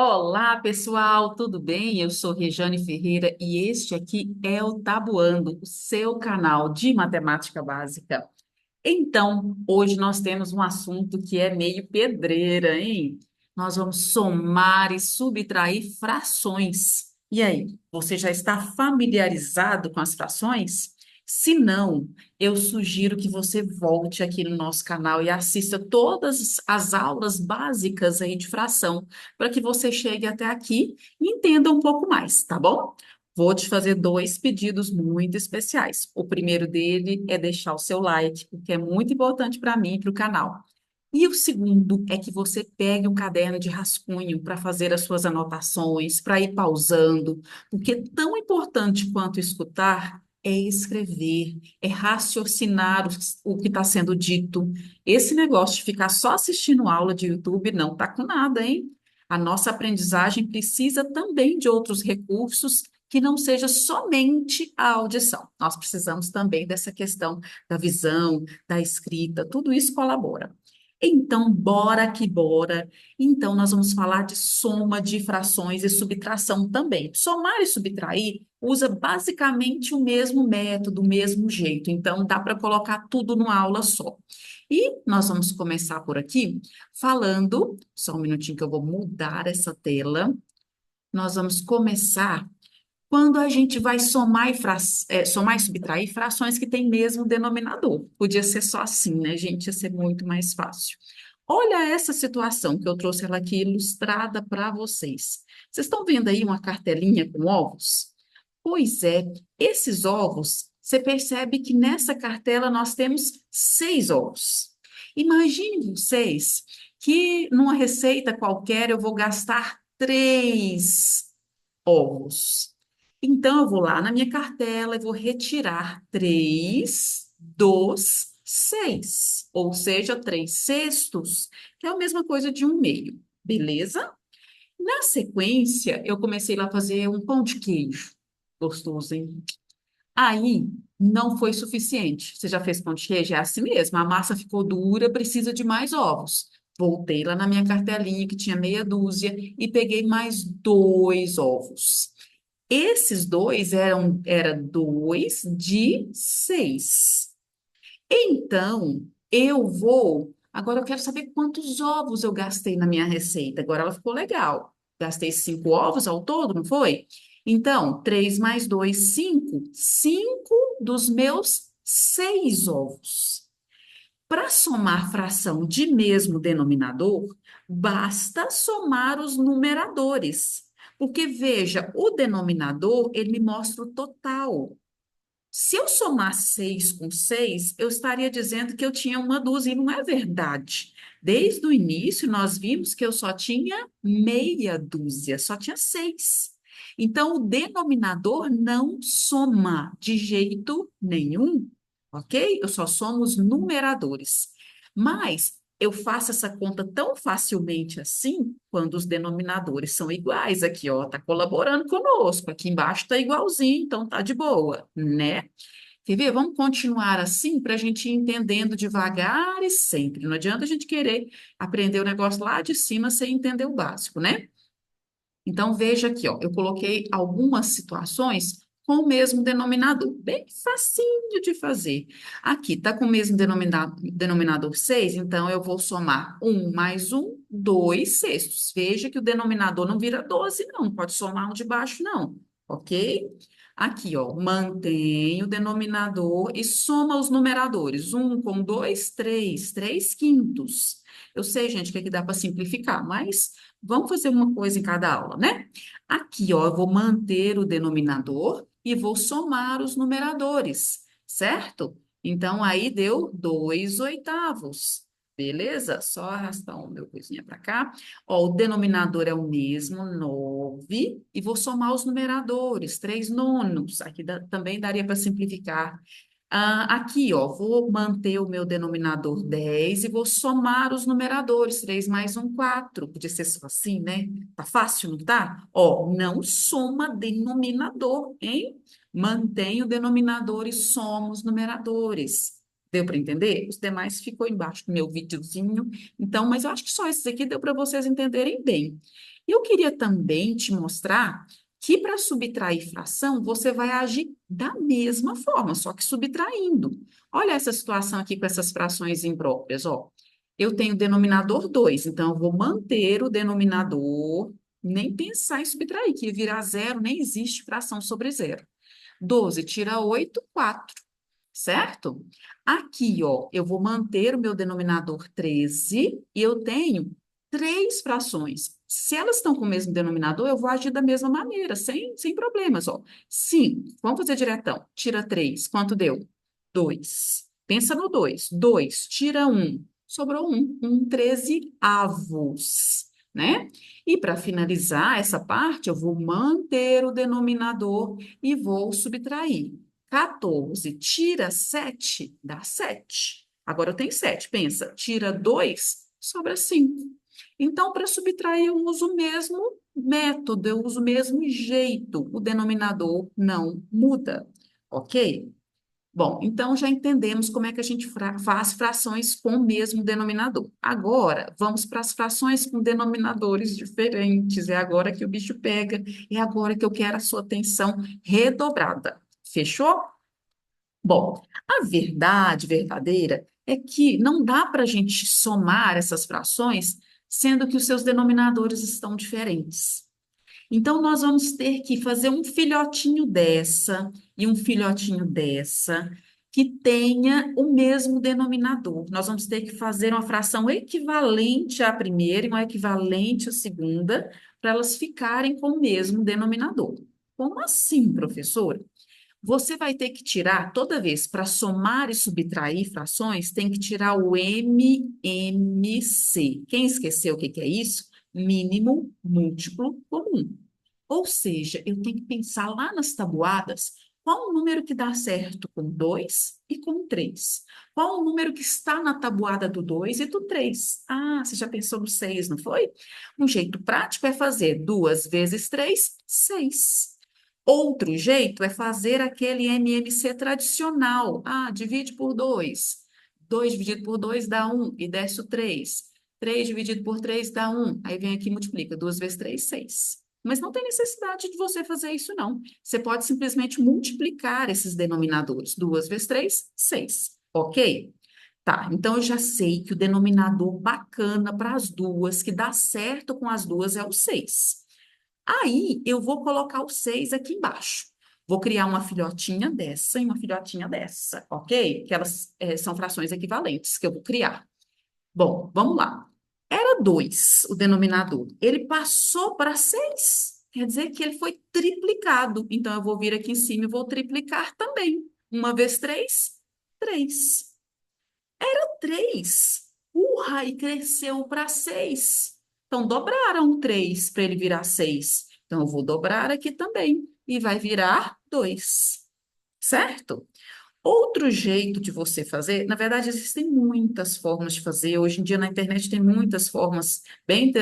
Olá, pessoal, tudo bem? Eu sou Rejane Ferreira e este aqui é o Tabuando, o seu canal de matemática básica. Então, hoje nós temos um assunto que é meio pedreira, hein? Nós vamos somar e subtrair frações. E aí, você já está familiarizado com as frações? Se não, eu sugiro que você volte aqui no nosso canal e assista todas as aulas básicas aí de fração, para que você chegue até aqui e entenda um pouco mais, tá bom? Vou te fazer dois pedidos muito especiais. O primeiro dele é deixar o seu like, porque é muito importante para mim e para o canal. E o segundo é que você pegue um caderno de rascunho para fazer as suas anotações, para ir pausando, porque tão importante quanto escutar é escrever, é raciocinar o que está sendo dito. Esse negócio de ficar só assistindo aula de YouTube não está com nada, hein? A nossa aprendizagem precisa também de outros recursos que não seja somente a audição. Nós precisamos também dessa questão da visão, da escrita, tudo isso colabora. Então, bora que bora. Então, nós vamos falar de soma de frações e subtração também. Somar e subtrair usa basicamente o mesmo método, o mesmo jeito. Então, dá para colocar tudo numa aula só. E nós vamos começar por aqui falando, só um minutinho que eu vou mudar essa tela. Nós vamos começar quando a gente vai somar e subtrair frações que têm mesmo denominador. Podia ser só assim, né, gente? Ia ser muito mais fácil. Olha essa situação que eu trouxe ela aqui ilustrada para vocês. Vocês estão vendo aí uma cartelinha com ovos? Pois é, esses ovos, você percebe que nessa cartela nós temos 6 ovos. Imagine vocês que numa receita qualquer eu vou gastar 3 ovos. Então, eu vou lá na minha cartela e vou retirar 3 dos 6, ou seja, 3 sextos, que é a mesma coisa de 1/2, beleza? Na sequência, eu comecei lá a fazer um pão de queijo. Gostoso, hein? Aí, não foi suficiente. Você já fez pão de queijo? É assim mesmo, a massa ficou dura, precisa de mais ovos. Voltei lá na minha cartelinha, que tinha meia dúzia, e peguei mais 2 ovos. Esses dois era 2 de 6. Então, Agora eu quero saber quantos ovos eu gastei na minha receita. Agora ela ficou legal. Gastei 5 ovos ao todo, não foi? Então, 3 mais 2, 5. 5 dos meus 6 ovos. Para somar fração de mesmo denominador, basta somar os numeradores. Porque, veja, o denominador, ele me mostra o total. Se eu somar 6 com 6, eu estaria dizendo que eu tinha uma dúzia, e não é verdade. Desde o início, nós vimos que eu só tinha meia dúzia, só tinha 6. Então, o denominador não soma de jeito nenhum, ok? Eu só somo os numeradores. Mas eu faço essa conta tão facilmente assim quando os denominadores são iguais. Aqui, ó, tá colaborando conosco. Aqui embaixo tá igualzinho, então tá de boa, né? Quer ver? Vamos continuar assim para a gente ir entendendo devagar e sempre. Não adianta a gente querer aprender o negócio lá de cima sem entender o básico, né? Então, veja aqui, ó, eu coloquei algumas situações com o mesmo denominador, bem facinho de fazer. Aqui está com o mesmo denominador 6, então eu vou somar 1 mais 1, 2 sextos. Veja que o denominador não vira 12, não, pode somar um de baixo, não, ok? Aqui, ó, mantém o denominador e soma os numeradores. 1 com 2, 3, 3 quintos. Eu sei, gente, que aqui dá para simplificar, mas vamos fazer uma coisa em cada aula, né? Aqui, ó, eu vou manter o denominador e vou somar os numeradores, certo? Então, aí deu 2/8. Beleza? Só arrastar o meu coisinha para cá. Ó, o denominador é o mesmo, 9, e vou somar os numeradores, 3 nonos. Aqui também daria para simplificar. Aqui, ó, vou manter o meu denominador 10 e vou somar os numeradores. 3 mais 1, 4. Podia ser só assim, né? Tá fácil, não tá? Ó, não soma denominador, hein? Mantém o denominador e soma os numeradores. Deu para entender? Os demais ficou embaixo do meu videozinho. Então, mas eu acho que só esses aqui deu para vocês entenderem bem. E eu queria também te mostrar que para subtrair fração, você vai agir da mesma forma, só que subtraindo. Olha essa situação aqui com essas frações impróprias, ó. Eu tenho denominador 2, então eu vou manter o denominador, nem pensar em subtrair, que virar zero, nem existe fração sobre zero. 12 tira 8, 4, certo? Aqui, ó, eu vou manter o meu denominador 13 e eu tenho três frações. Se elas estão com o mesmo denominador, eu vou agir da mesma maneira, sem problemas, ó. 5, vamos fazer diretão. Tira 3, quanto deu? 2. Pensa no 2. 2, tira um, sobrou um 13 avos, né? E para finalizar essa parte, eu vou manter o denominador e vou subtrair. 14 tira 7 dá 7. Agora eu tenho 7. Pensa, tira 2 sobra 5. Então, para subtrair, eu uso o mesmo método, eu uso o mesmo jeito. O denominador não muda, ok? Bom, então já entendemos como é que a gente faz frações com o mesmo denominador. Agora, vamos para as frações com denominadores diferentes. É agora que o bicho pega, é agora que eu quero a sua atenção redobrada. Fechou? Bom, a verdade verdadeira é que não dá para a gente somar essas frações, sendo que os seus denominadores estão diferentes. Então, nós vamos ter que fazer um filhotinho dessa e um filhotinho dessa que tenha o mesmo denominador. Nós vamos ter que fazer uma fração equivalente à primeira e uma equivalente à segunda, para elas ficarem com o mesmo denominador. Como assim, professora? Você vai ter que tirar, toda vez para somar e subtrair frações, tem que tirar o MMC. Quem esqueceu o que que é isso? Mínimo múltiplo comum. Ou seja, eu tenho que pensar lá nas tabuadas qual o número que dá certo com 2 e com 3. Qual o número que está na tabuada do 2 e do 3? Ah, você já pensou no 6, não foi? Um jeito prático é fazer 2 vezes 3, 6. Outro jeito é fazer aquele MMC tradicional. Ah, divide por 2. 2 dividido por 2 dá 1 e desce o 3. 3 dividido por 3 dá 1. Aí vem aqui e multiplica. 2 vezes 3, 6. Mas não tem necessidade de você fazer isso, não. Você pode simplesmente multiplicar esses denominadores. 2 vezes 3, 6. Ok? Tá, então eu já sei que o denominador bacana para as duas, que dá certo com as duas, é o 6. Aí eu vou colocar o 6 aqui embaixo. Vou criar uma filhotinha dessa e uma filhotinha dessa, ok? Que elas são frações equivalentes que eu vou criar. Bom, vamos lá. Era 2 o denominador. Ele passou para 6. Quer dizer que ele foi triplicado. Então, eu vou vir aqui em cima e vou triplicar também. Uma vez 3, 3. 3. E cresceu para 6. Então, dobraram 3 para ele virar 6. Então, eu vou dobrar aqui também. E vai virar 2. Certo? Outro jeito de você fazer, na verdade, existem muitas formas de fazer. Hoje em dia na internet tem muitas formas bem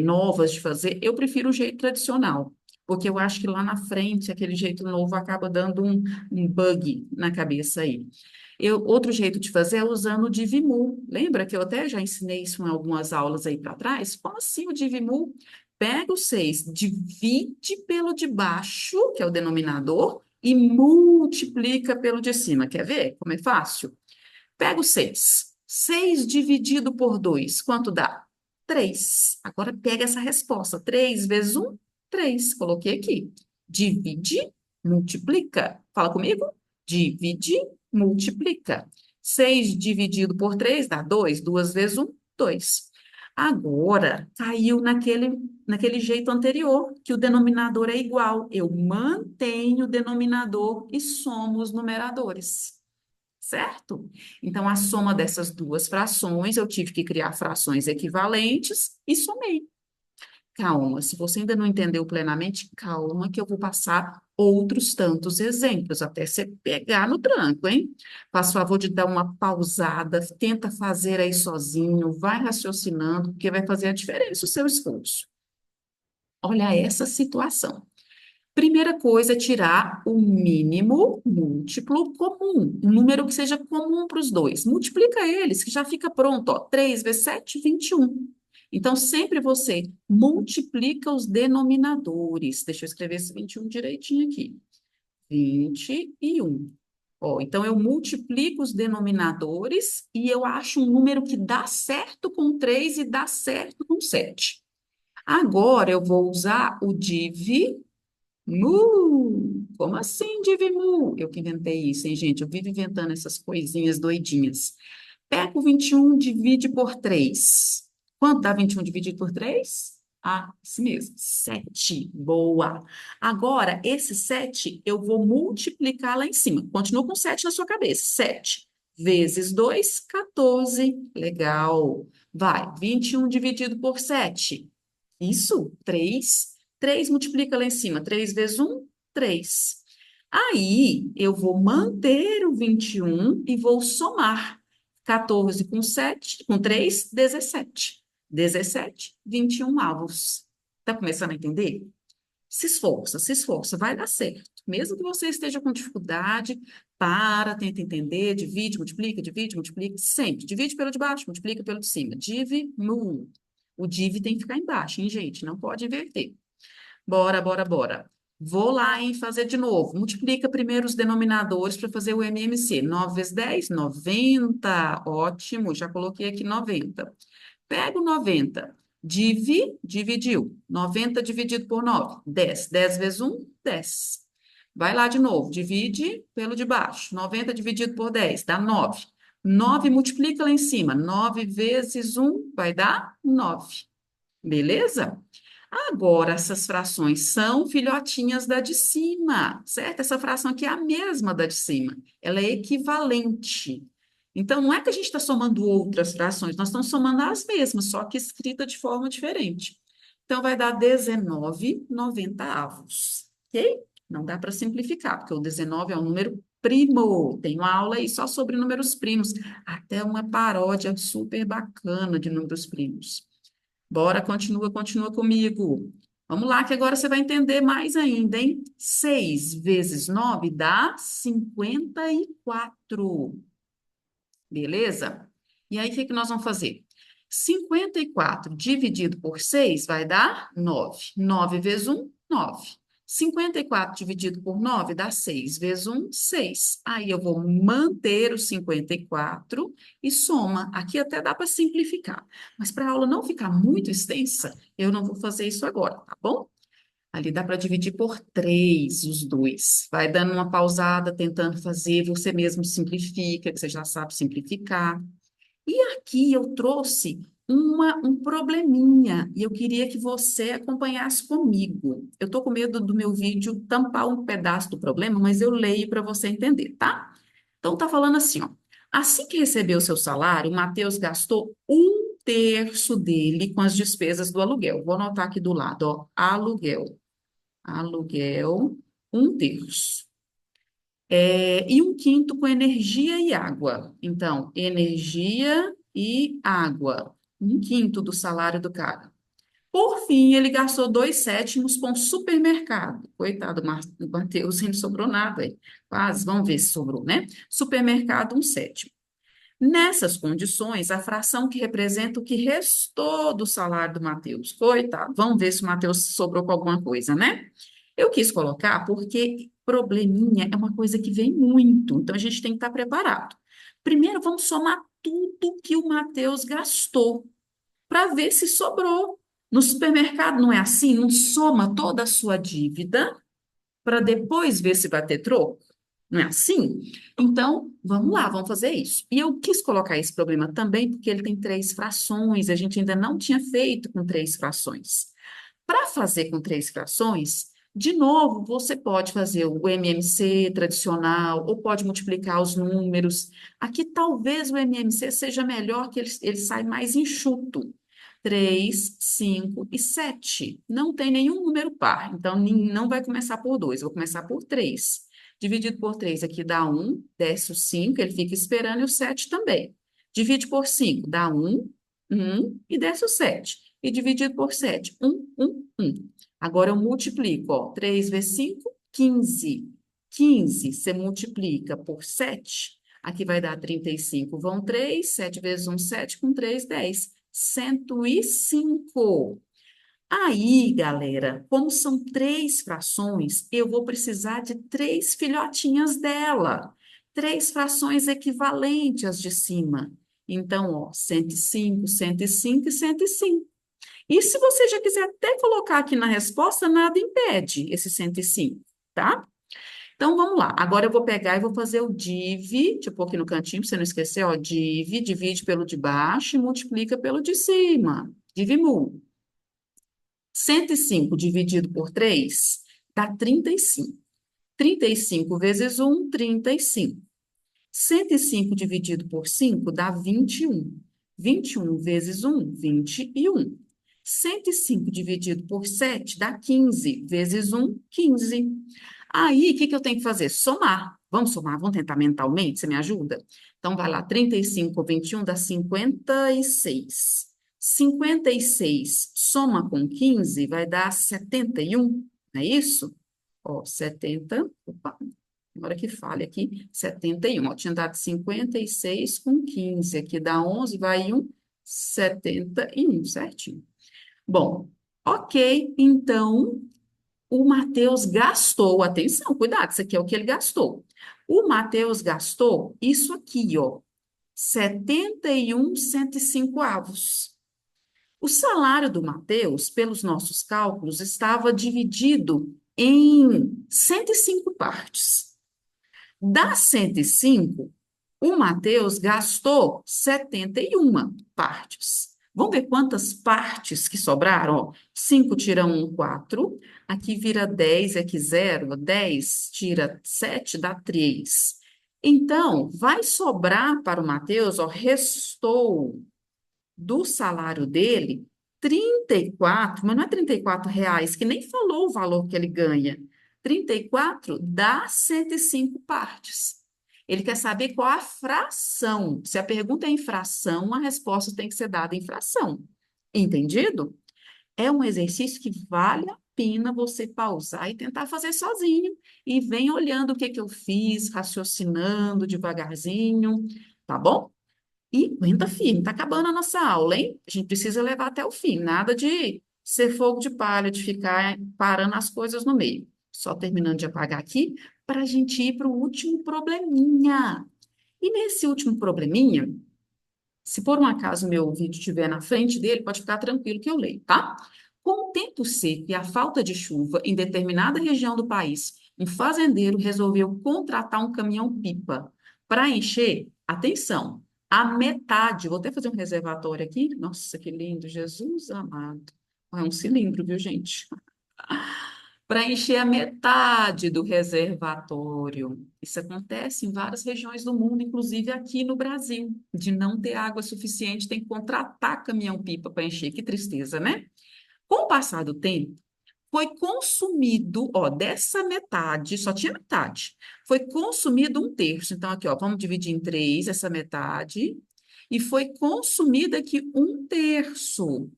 novas de fazer. Eu prefiro o jeito tradicional, porque eu acho que lá na frente aquele jeito novo acaba dando um bug na cabeça aí. Outro jeito de fazer é usando o Divimu. Lembra que eu até já ensinei isso em algumas aulas aí para trás? Como assim o Divimu? Pega o 6, divide pelo de baixo, que é o denominador, e multiplica pelo de cima. Quer ver como é fácil? Pega o 6. 6 dividido por 2, quanto dá? 3. Agora pega essa resposta. 3 vezes 1, 3. Coloquei aqui. Divide, multiplica. Fala comigo. Divide, multiplica. 6 dividido por 3 dá 2. 2 vezes 1, 2. Agora, caiu naquele jeito anterior, que o denominador é igual. Eu mantenho o denominador e somo os numeradores. Certo? Então, a soma dessas duas frações, eu tive que criar frações equivalentes e somei. Calma, se você ainda não entendeu plenamente, calma que eu vou passar outros tantos exemplos, até você pegar no tranco, hein? Faça o favor de dar uma pausada, tenta fazer aí sozinho, vai raciocinando, porque vai fazer a diferença o seu esforço. Olha essa situação. Primeira coisa é tirar o mínimo múltiplo comum, um número que seja comum para os dois. Multiplica eles, que já fica pronto, ó. 3 vezes 7, 21. Então, sempre você multiplica os denominadores. Deixa eu escrever esse 21 direitinho aqui. 21. Ó, então, eu multiplico os denominadores e eu acho um número que dá certo com 3 e dá certo com 7. Agora, eu vou usar o div Mu! Como assim, Divimu? Eu que inventei isso, hein, gente? Eu vivo inventando essas coisinhas doidinhas. Pega o 21, divide por 3. Quanto dá 21 dividido por 3? Ah, isso mesmo, 7. Boa. Agora, esse 7 eu vou multiplicar lá em cima. Continua com 7 na sua cabeça. 7 vezes 2, 14. Legal. Vai, 21 dividido por 7. Isso, 3. 3 multiplica lá em cima. 3 vezes 1, 3. Aí, eu vou manter o 21 e vou somar. 14 com 7, com 3, 17. 17, 21 avos. Tá começando a entender? Se esforça, vai dar certo. Mesmo que você esteja com dificuldade, para, tenta entender, divide, multiplica, sempre. Divide pelo de baixo, multiplica pelo de cima. Div, mu. O div tem que ficar embaixo, hein, gente? Não pode inverter. Bora, bora, bora. Vou lá em fazer de novo. Multiplica primeiro os denominadores para fazer o MMC. 9 vezes 10, 90. Ótimo, já coloquei aqui 90. Pega o 90. Dividiu. 90 dividido por 9, 10. 10 vezes 1, 10. Vai lá de novo. Divide pelo de baixo. 90 dividido por 10, dá 9. 9 multiplica lá em cima. 9 vezes 1 vai dar 9. Beleza? Agora, essas frações são filhotinhas da de cima, certo? Essa fração aqui é a mesma da de cima, ela é equivalente. Então, não é que a gente está somando outras frações, nós estamos somando as mesmas, só que escrita de forma diferente. Então, vai dar 19/90. Ok? Não dá para simplificar, porque o 19 é um número primo. Tem uma aula aí só sobre números primos, até uma paródia super bacana de números primos. Bora, continua comigo. Vamos lá, que agora você vai entender mais ainda, hein? 6 vezes 9 dá 54. Beleza? E aí, o que que nós vamos fazer? 54 dividido por 6 vai dar 9. 9 vezes 1, 9. 54 dividido por 9 dá 6 vezes 1, 6. Aí eu vou manter o 54 e soma. Aqui até dá para simplificar. Mas para a aula não ficar muito extensa, eu não vou fazer isso agora, tá bom? Ali dá para dividir por 3 os dois. Vai dando uma pausada, tentando fazer, você mesmo simplifica, que você já sabe simplificar. E aqui eu trouxe um probleminha, e eu queria que você acompanhasse comigo. Eu estou com medo do meu vídeo tampar um pedaço do problema, mas eu leio para você entender, tá? Então, tá falando assim, ó. Assim que recebeu o seu salário, o Matheus gastou 1/3 dele com as despesas do aluguel. Vou anotar aqui do lado, ó. Aluguel, 1/3. E 1/5 com energia e água. Então, energia e água. 1/5 do salário do cara. Por fim, ele gastou 2/7 com supermercado. Coitado do Matheus, não sobrou nada aí. Quase, vamos ver se sobrou, né? Supermercado, 1/7. Nessas condições, a fração que representa o que restou do salário do Matheus. Coitado, vamos ver se o Matheus sobrou com alguma coisa, né? Eu quis colocar porque probleminha é uma coisa que vem muito, então a gente tem que estar preparado. Primeiro, vamos somar tudo que o Matheus gastou para ver se sobrou. No supermercado não é assim? Não soma toda a sua dívida para depois ver se vai ter troco? Não é assim? Então, vamos lá, vamos fazer isso. E eu quis colocar esse problema também porque ele tem 3 frações, a gente ainda não tinha feito com 3 frações. Para fazer com 3 frações, de novo, você pode fazer o MMC tradicional ou pode multiplicar os números. Aqui, talvez o MMC seja melhor, que ele sai mais enxuto. 3, 5 e 7. Não tem nenhum número par, então não vai começar por 2, vou começar por 3. Dividido por 3 aqui dá 1, desce o 5, ele fica esperando e o 7 também. Divide por 5, dá 1, 1 e desce o 7. e dividido por 7. 1. Agora eu multiplico, ó, 3 vezes 5, 15. 15, você multiplica por 7, aqui vai dar 35. Vão 3, 7 vezes 1, 7, com 3, 10. 105. Aí, galera, como são três frações, eu vou precisar de três filhotinhas dela. Três frações equivalentes às de cima. Então, ó, 105, 105 e 105. E se você já quiser até colocar aqui na resposta, nada impede esse 105, tá? Então, vamos lá. Agora eu vou pegar e vou fazer o div, deixa eu pôr aqui no cantinho para você não esquecer, ó, divide pelo de baixo e multiplica pelo de cima. Divimul. 105 dividido por 3 dá 35. 35 vezes 1, 35. 105 dividido por 5 dá 21. 21 vezes 1, 21. 105 dividido por 7 dá 15. Vezes 1, 15. Aí, o que que eu tenho que fazer? Somar. Vamos somar? Vamos tentar mentalmente? Você me ajuda? Então, vai lá. 35 por 21 dá 56. 56 soma com 15 vai dar 71. Não é isso? Ó, 70. Opa, agora que falha aqui. 71. Ó, tinha dado 56 com 15. Aqui dá 11, vai 1, 71, certinho. Bom, ok. Então, o Matheus gastou, atenção, cuidado, isso aqui é o que ele gastou. O Matheus gastou isso aqui, ó, 71,105 avos. O salário do Matheus, pelos nossos cálculos, estava dividido em 105 partes. Das 105, o Matheus gastou 71 partes. Vamos ver quantas partes que sobraram? Ó, 5 tira 1, 4. Aqui vira 10, aqui 0. 10 tira 7, dá 3. Então, vai sobrar para o Matheus, ó, restou do salário dele 34, mas não é R$ 34, que nem falou o valor que ele ganha. 34 dá 105 partes. Ele quer saber qual a fração. Se a pergunta é em fração, a resposta tem que ser dada em fração. Entendido? É um exercício que vale a pena você pausar e tentar fazer sozinho. E vem olhando o que que eu fiz, raciocinando devagarzinho, tá bom? E aguenta firme, tá acabando a nossa aula, hein? A gente precisa levar até o fim, nada de ser fogo de palha, de ficar parando as coisas no meio. Só terminando de apagar aqui, para a gente ir para o último probleminha. E nesse último probleminha, se por um acaso meu vídeo estiver na frente dele, pode ficar tranquilo que eu leio, tá? Com o tempo seco e a falta de chuva em determinada região do país, um fazendeiro resolveu contratar um caminhão-pipa para encher, atenção, a metade. Vou até fazer um reservatório aqui. Nossa, que lindo, Jesus amado. É um cilindro, viu, gente? Para encher a metade do reservatório. Isso acontece em várias regiões do mundo, inclusive aqui no Brasil. De não ter água suficiente, tem que contratar caminhão-pipa para encher. Que tristeza, né? Com o passar do tempo, foi consumido, ó, dessa metade, só tinha metade, foi consumido um terço. Então, aqui, ó, vamos dividir em três essa metade, e foi consumido aqui um terço,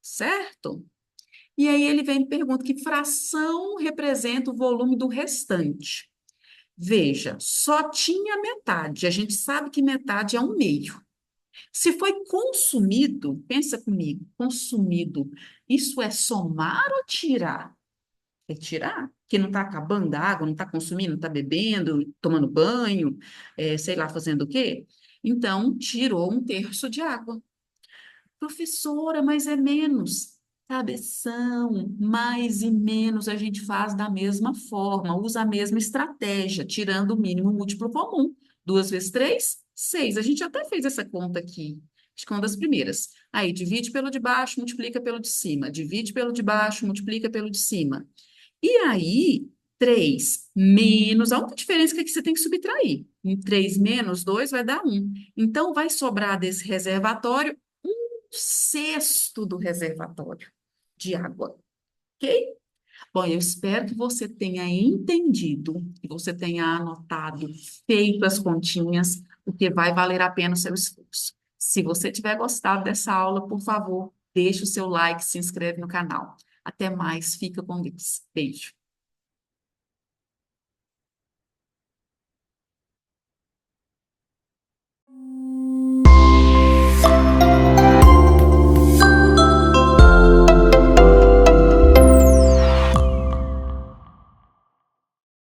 certo? E aí ele vem e pergunta que fração representa o volume do restante. Veja, só tinha metade. A gente sabe que metade é um meio. Se foi consumido, pensa comigo, consumido, isso é somar ou tirar? É tirar, que não está acabando a água, não está consumindo, não está bebendo, tomando banho, sei lá, fazendo o quê? Então, tirou um terço de água. Professora, mas é menos. Cabeção, mais e menos a gente faz da mesma forma, usa a mesma estratégia, tirando o mínimo múltiplo comum. 2 vezes 3, 6. A gente até fez essa conta aqui. Acho que é uma das primeiras. Aí, divide pelo de baixo, multiplica pelo de cima. Divide pelo de baixo, multiplica pelo de cima. E aí, 3 menos, a única diferença é que você tem que subtrair. Em 3 menos 2 vai dar 1. Então, vai sobrar desse reservatório sexto do reservatório de água, ok? Bom, eu espero que você tenha entendido, que você tenha anotado, feito as continhas, porque vai valer a pena o seu esforço. Se você tiver gostado dessa aula, por favor, deixa o seu like, se inscreve no canal. Até mais, fica com Deus. Beijo.